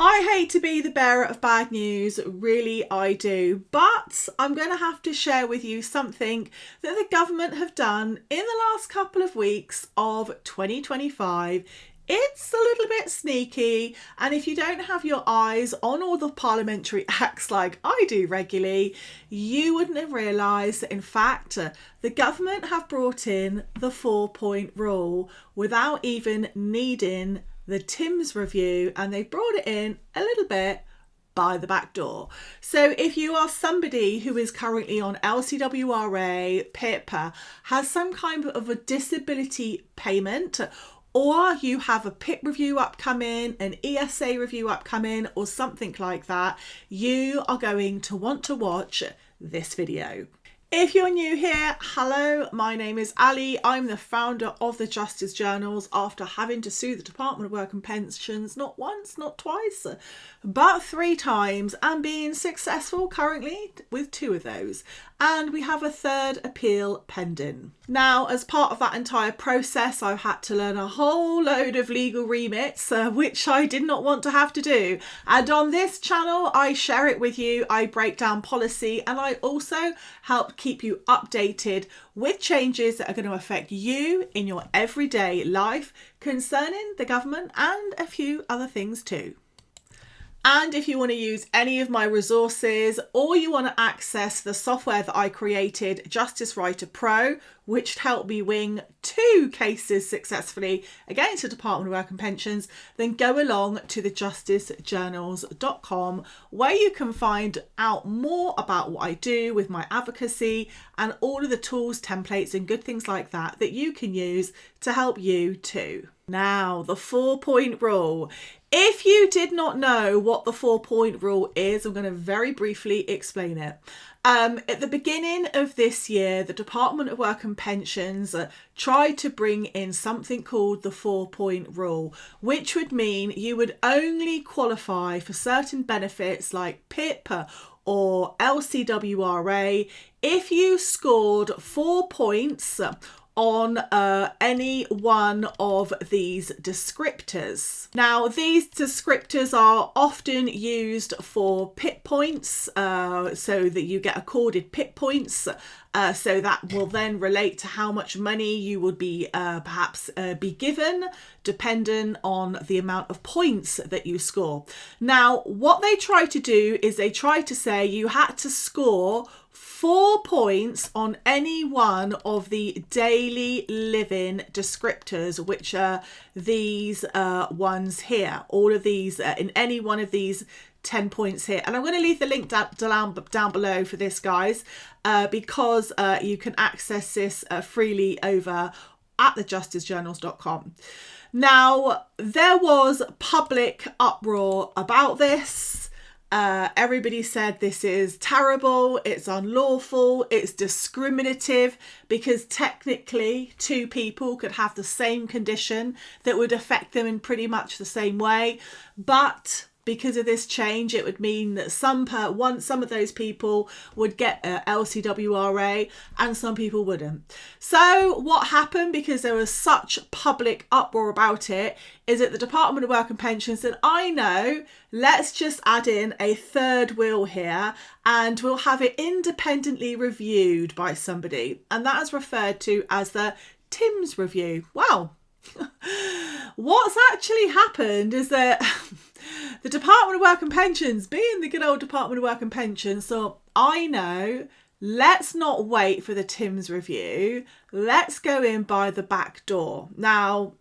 I hate to be the bearer of bad news, really I do, but I'm going to have to share with you something that the government have done in the last couple of weeks of 2025. It's a little bit sneaky, and if you don't have your eyes on all the parliamentary acts like I do regularly, you wouldn't have realised that in fact the government have brought in the 4-point rule without even needing the TIMS review, and they brought it in a little bit by the back door. So if you are somebody who is currently on LCWRA, PIP, has some kind of a disability payment, or you have a PIP review upcoming, an ESA review upcoming, or something like that, you are going to want to watch this video. If you're new here, hello, my name is Ali. I'm the founder of the Justice Journals after having to sue the Department of Work and Pensions not once, not twice, but 3 times, and being successful currently with 2 of those. And we have a 3rd appeal pending. Now, as part of that entire process, I've had to learn a whole load of legal remits, which I did not want to have to do. And on this channel, I share it with you, I break down policy, and I also help keep you updated with changes that are going to affect you in your everyday life concerning the government and a few other things too. And if you want to use any of my resources, or you want to access the software that I created, Justice Writer Pro, which helped me win 2 cases successfully against the Department of Work and Pensions, then go along to the justicejournals.com, where you can find out more about what I do with my advocacy and all of the tools, templates and good things like that that you can use to help you too. Now, the 4-point rule. If you did not know what the 4-point rule is, I'm going to very briefly explain it. At the beginning of this year, the Department of Work and Pensions tried to bring in something called the 4-point rule, which would mean you would only qualify for certain benefits like PIP or LCWRA if you scored 4 points on any one of these descriptors. Now, these descriptors are often used for PIP points, so that you get accorded PIP points, so that will then relate to how much money you would be perhaps be given, depending on the amount of points that you score. Now, what they try to do is they try to say you had to score 4 points on any one of the daily living descriptors, which are these ones here. All of these, in any one of these 10 points here. And I'm going to leave the link down below for this, guys, because you can access this freely over at thejusticejournals.com. Now, there was public uproar about this. Everybody said this is terrible, it's unlawful, it's discriminative, because technically 2 people could have the same condition that would affect them in pretty much the same way, but because of this change, it would mean that some of those people would get LCWRA and some people wouldn't. So what happened, because there was such public uproar about it, is that the Department of Work and Pensions said, I know, let's just add in a 3rd wheel here and we'll have it independently reviewed by somebody. And that is referred to as the TIMS review. Wow. What's actually happened is that the Department of Work and Pensions, being the good old Department of Work and Pensions, so I know, let's not wait for the TIMS review, let's go in by the back door. Now,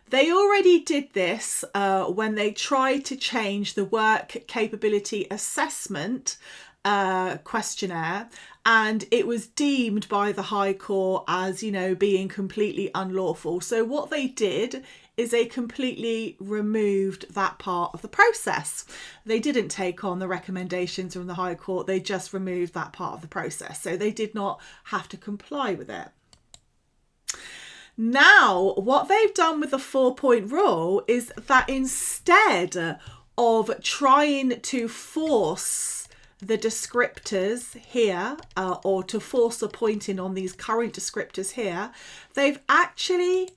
they already did this when they tried to change the work capability assessment questionnaire, and it was deemed by the High Court as, being completely unlawful. So what they did is they completely removed that part of the process. They didn't take on the recommendations from the High Court, they just removed that part of the process. So they did not have to comply with it. Now, what they've done with the 4-point rule is that instead of trying to force the descriptors here, or to force a pointing on these current descriptors here, they've actually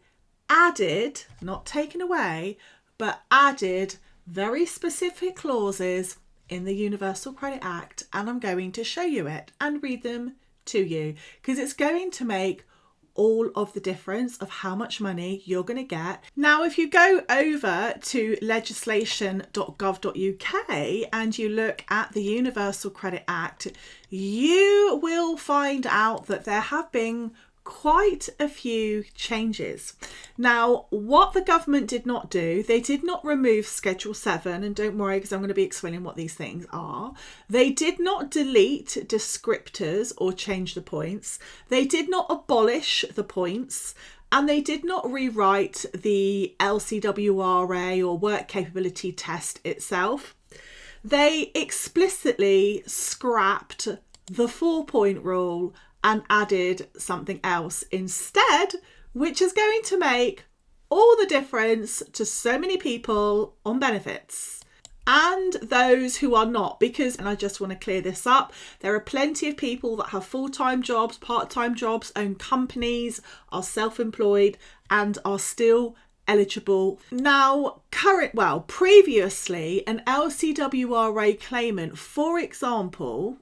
added, not taken away, but added very specific clauses in the Universal Credit Act, and I'm going to show you it and read them to you because it's going to make all of the difference of how much money you're going to get. Now, if you go over to legislation.gov.uk and you look at the Universal Credit Act, you will find out that there have been quite a few changes. Now, what the government did not do, they did not remove Schedule 7, and don't worry because I'm going to be explaining what these things are. They did not delete descriptors or change the points. They did not abolish the points, and they did not rewrite the LCWRA or work capability test itself. They explicitly scrapped the 4-point rule and added something else instead, which is going to make all the difference to so many people on benefits and those who are not, because, and I just want to clear this up, there are plenty of people that have full-time jobs, part-time jobs, own companies, are self-employed and are still eligible. Now, previously, an LCWRA claimant, for example,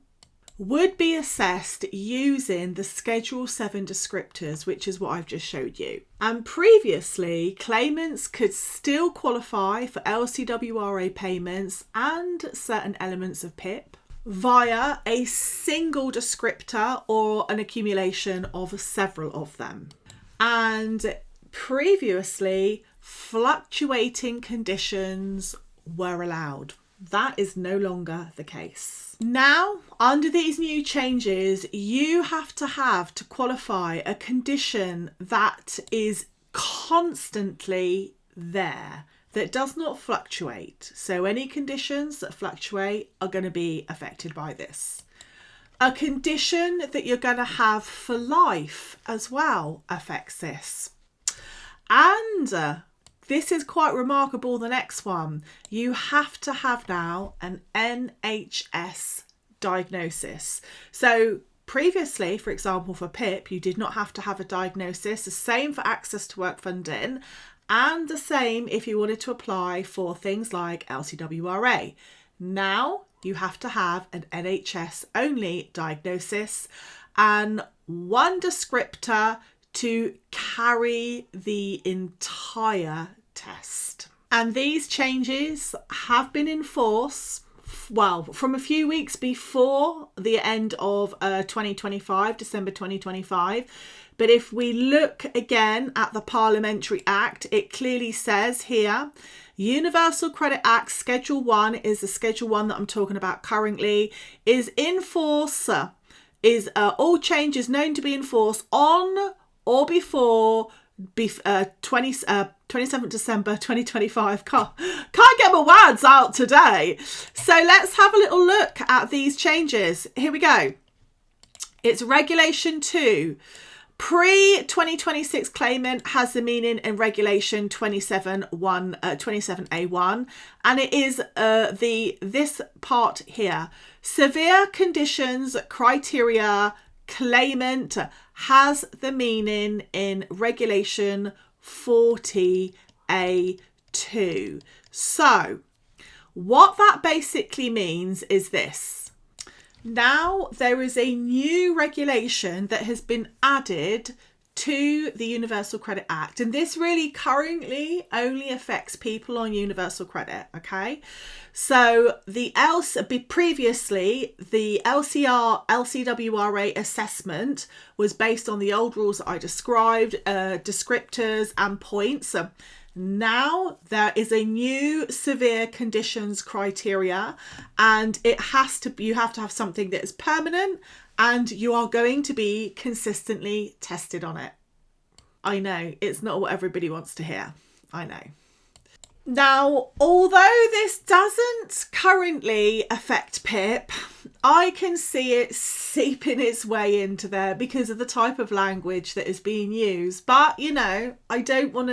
would be assessed using the Schedule 7 descriptors, which is what I've just showed you. And previously, claimants could still qualify for LCWRA payments and certain elements of PIP via a single descriptor or an accumulation of several of them. And previously, fluctuating conditions were allowed. That is no longer the case. Now, under these new changes, you have to qualify a condition that is constantly there, that does not fluctuate. So any conditions that fluctuate are going to be affected by this. A condition that you're going to have for life as well affects this. And this is quite remarkable, the next one. You have to have now an NHS diagnosis. So previously, for example, for PIP, you did not have to have a diagnosis. The same for access to work funding, and the same if you wanted to apply for things like LCWRA. Now you have to have an NHS only diagnosis and one descriptor to carry the entire test. And these changes have been in force, from a few weeks before the end of 2025, December 2025. But if we look again at the Parliamentary Act, it clearly says here, Universal Credit Act Schedule 1 is the Schedule 1 that I'm talking about currently, is in force, all changes known to be in force on or before 27th December 2025. Can't get my words out today. So let's have a little look at these changes. Here we go. It's Regulation 2. Pre-2026 claimant has the meaning in Regulation 27A1, and it is this part here. Severe conditions criteria claimant has the meaning in Regulation 40A2. So what that basically means is this. Now there is a new regulation that has been added to the Universal Credit Act, and this really currently only affects people on universal credit. Okay, so previously the LCWRA assessment was based on the old rules that I described, descriptors and points. Now there is a new severe conditions criteria, and you have to have something that is permanent, and you are going to be consistently tested on it. I know it's not what everybody wants to hear. I know. Now, although this doesn't currently affect PIP, I can see it seeping its way into there because of the type of language that is being used. But, I don't want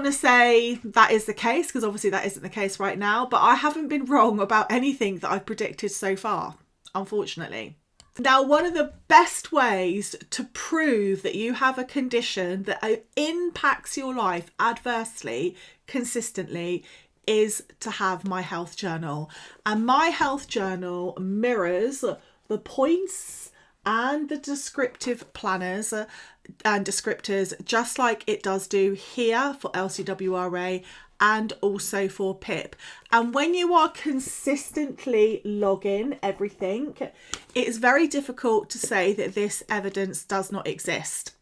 to say that is the case, because obviously that isn't the case right now, but I haven't been wrong about anything that I've predicted so far, unfortunately. Now, one of the best ways to prove that you have a condition that impacts your life adversely, consistently, is to have my health journal. And my health journal mirrors the points and the descriptive planners and descriptors, just like it does do here for LCWRA and also for PIP. And when you are consistently logging everything, it is very difficult to say that this evidence does not exist.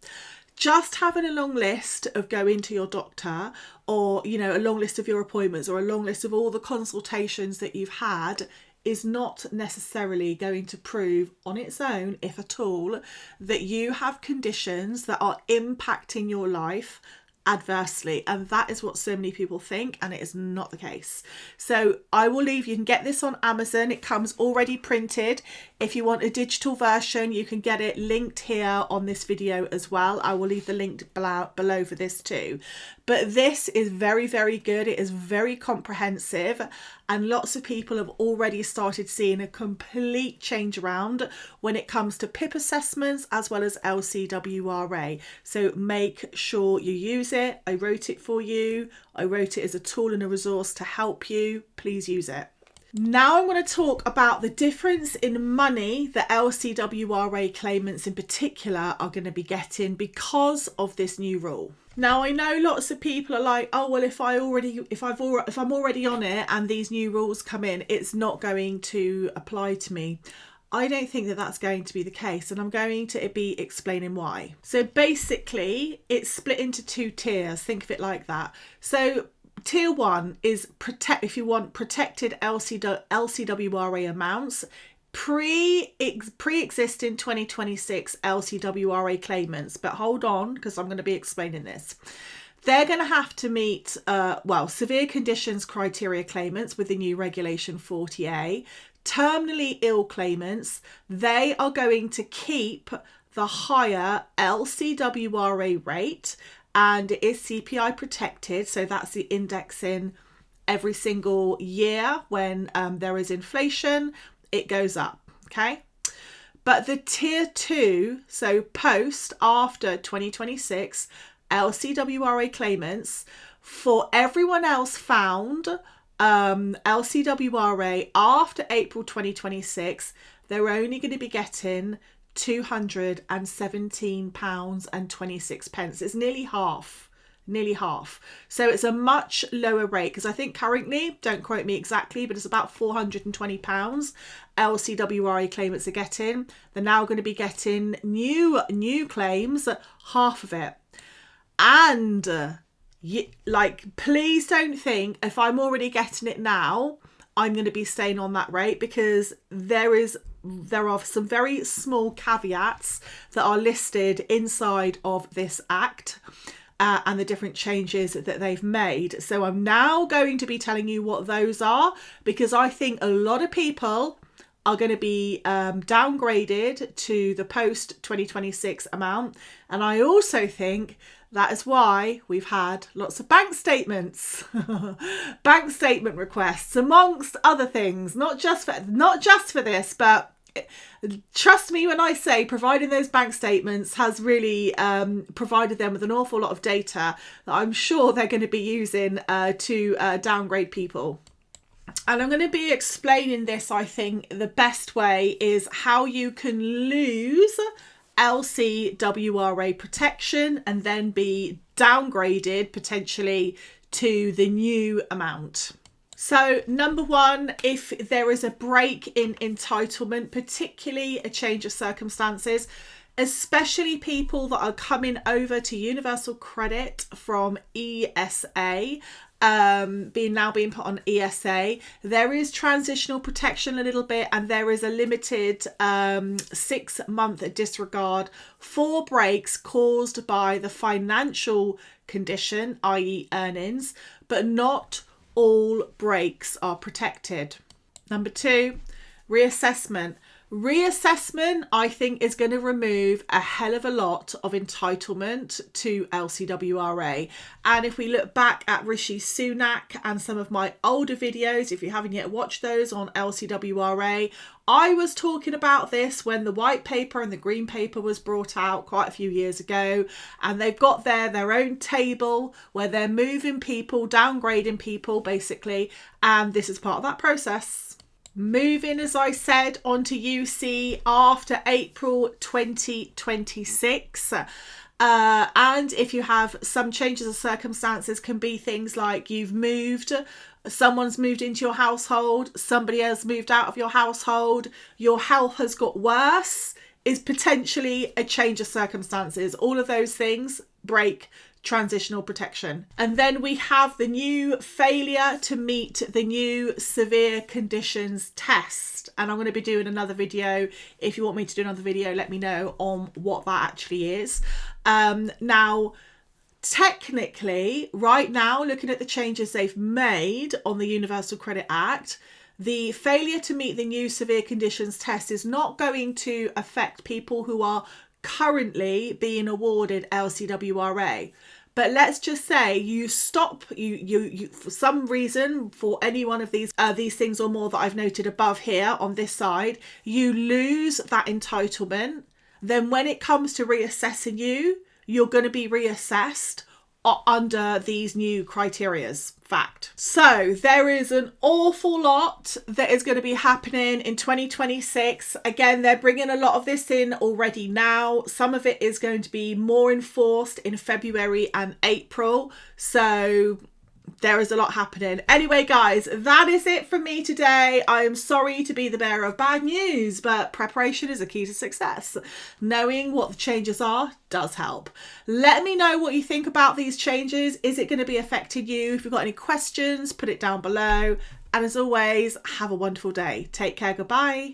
Just having a long list of going to your doctor, or, you know, a long list of your appointments, or a long list of all the consultations that you've had, is not necessarily going to prove on its own, if at all, that you have conditions that are impacting your life adversely. And that is what so many people think, and it is not the case. So I will leave, you can get this on Amazon. It comes already printed. If you want a digital version, you can get it linked here on this video as well. I will leave the link below for this too. But this is very, very good. It is very comprehensive, and lots of people have already started seeing a complete change around when it comes to PIP assessments as well as LCWRA. So make sure you use it. I wrote it for you. I wrote it as a tool and a resource to help you. Please use it. Now I'm going to talk about the difference in money that LCWRA claimants in particular are going to be getting because of this new rule. Now I know lots of people are like, oh well, if I'm already on it and these new rules come in, it's not going to apply to me. I don't think that that's going to be the case, and I'm going to be explaining why. So basically, it's split into two tiers. Think of it like that. So Tier 1 is if you want protected LCWRA amounts, pre-existing 2026 LCWRA claimants. But hold on, because I'm going to be explaining this. They're going to have to meet, severe conditions criteria claimants with the new regulation 40A. Terminally ill claimants, they are going to keep the higher LCWRA rate, and it is CPI protected. So that's the indexing every single year. When there is inflation, it goes up. Okay. But the tier 2, so post after 2026 LCWRA claimants, for everyone else found LCWRA after April 2026, they're only going to be getting £217.26. It's nearly half. So it's a much lower rate, because I think currently, don't quote me exactly, but it's about £420 LCWRA claimants are getting. They're now going to be getting new claims, half of it. And please don't think if I'm already getting it now, I'm going to be staying on that rate, because there are some very small caveats that are listed inside of this act and the different changes that they've made. So I'm now going to be telling you what those are, because I think a lot of people are going to be downgraded to the post 2026 amount. And I also think that is why we've had lots of bank statements, bank statement requests, amongst other things, not just for this, but trust me when I say providing those bank statements has really provided them with an awful lot of data that I'm sure they're going to be using to downgrade people. And I'm going to be explaining this. I think the best way is how you can lose LCWRA protection and then be downgraded potentially to the new amount. So number one, if there is a break in entitlement, particularly a change of circumstances, especially people that are coming over to universal credit from ESA, being put on ESA, there is transitional protection a little bit, and there is a limited 6-month disregard for breaks caused by the financial condition, i.e. earnings, but not all breaks are protected. Number two, reassessment. Reassessment, I think, is going to remove a hell of a lot of entitlement to LCWRA. And if we look back at Rishi Sunak and some of my older videos, if you haven't yet watched those on LCWRA, I was talking about this when the white paper and the green paper was brought out quite a few years ago, and they've got their own table where they're moving people, downgrading people basically, and this is part of that process. Moving, as I said, onto UC after April 2026. And if you have some changes of circumstances, can be things like you've moved, someone's moved into your household, somebody has moved out of your household, your health has got worse, is potentially a change of circumstances. All of those things break transitional protection. And then we have the new failure to meet the new severe conditions test. And I'm going to be doing another video. If you want me to do another video, let me know on what that actually is. Now, technically, right now, looking at the changes they've made on the Universal Credit Act, the failure to meet the new severe conditions test is not going to affect people who are currently being awarded LCWRA. But let's just say you stop, you for some reason, for any one of these things or more that I've noted above here on this side, you lose that entitlement. Then when it comes to reassessing you, you're going to be reassessed under these new criterias. Fact. So there is an awful lot that is going to be happening in 2026. Again, they're bringing a lot of this in already now. Some of it is going to be more enforced in February and April. So there is a lot happening. Anyway, guys, that is it from me today. I am sorry to be the bearer of bad news, but preparation is a key to success. Knowing what the changes are does help. Let me know what you think about these changes. Is it going to be affecting you? If you've got any questions, put it down below. And as always, have a wonderful day. Take care. Goodbye.